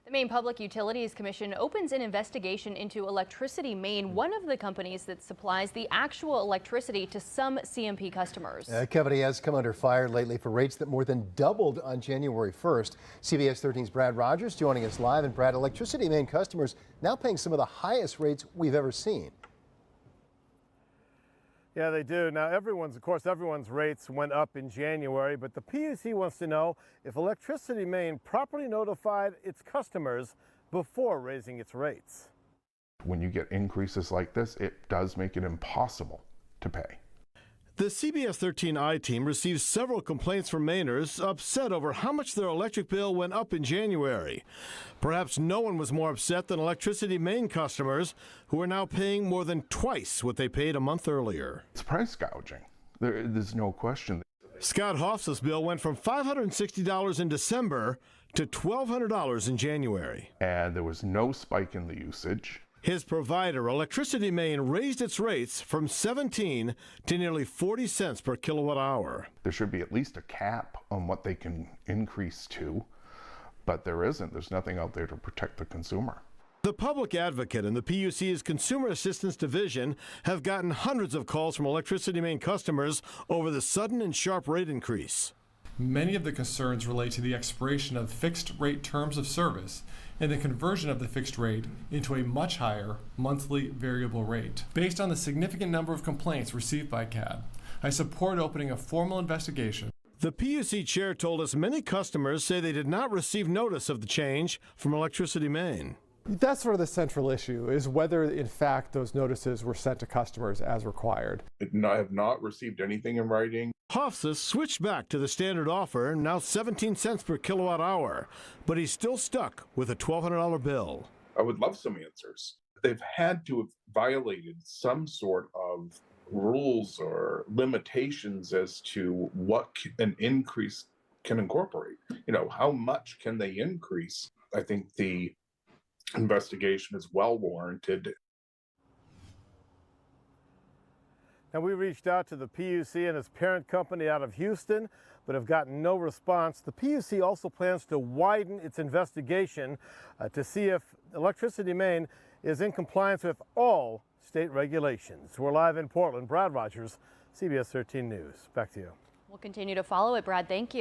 The Maine Public Utilities Commission opens an investigation into Electricity Maine, one of the companies that supplies the actual electricity to some CMP customers. The company has come under fire lately for rates that more than doubled on January 1st. CBS 13's Brad Rogers joining us live. And Brad, Electricity Maine customers now paying some of the highest rates we've ever seen. Yeah, they do. Now, everyone's rates went up in January, but the PUC wants to know if Electricity Maine properly notified its customers before raising its rates. When you get increases like this, it does make it impossible to pay. The CBS13 I-Team received several complaints from Mainers upset over how much their electric bill went up in January. Perhaps no one was more upset than Electricity Maine customers, who are now paying more than twice what they paid a month earlier. It's price gouging. There's no question. Scott Hoff's bill went from $560 in December to $1,200 in January. And there was no spike in the usage. His provider, Electricity Maine, raised its rates from 17 to nearly 40 cents per kilowatt hour. There should be at least a cap on what they can increase to, but there isn't. There's nothing out there to protect the consumer. The public advocate and the PUC's Consumer Assistance Division have gotten hundreds of calls from Electricity Maine customers over the sudden and sharp rate increase. Many of the concerns relate to the expiration of fixed rate terms of service and the conversion of the fixed rate into a much higher monthly variable rate. Based on the significant number of complaints received by CAD, I support opening a formal investigation. The PUC chair told us many customers say they did not receive notice of the change from Electricity Maine. That's sort of the central issue, is whether in fact those notices were sent to customers as required. I have not received anything in writing. Hofstra switched back to the standard offer, now 17 cents per kilowatt hour, but he's still stuck with a $1,200 bill. I would love some answers. They've had to have violated some sort of rules or limitations as to what an increase can incorporate. How much can they increase? I think the investigation is well warranted. Now, we reached out to the PUC and its parent company out of Houston, but have gotten no response. The PUC also plans to widen its investigation to see if Electricity Maine is in compliance with all state regulations. We're live in Portland. Brad Rogers, CBS 13 News. Back to you. We'll continue to follow it, Brad. Thank you.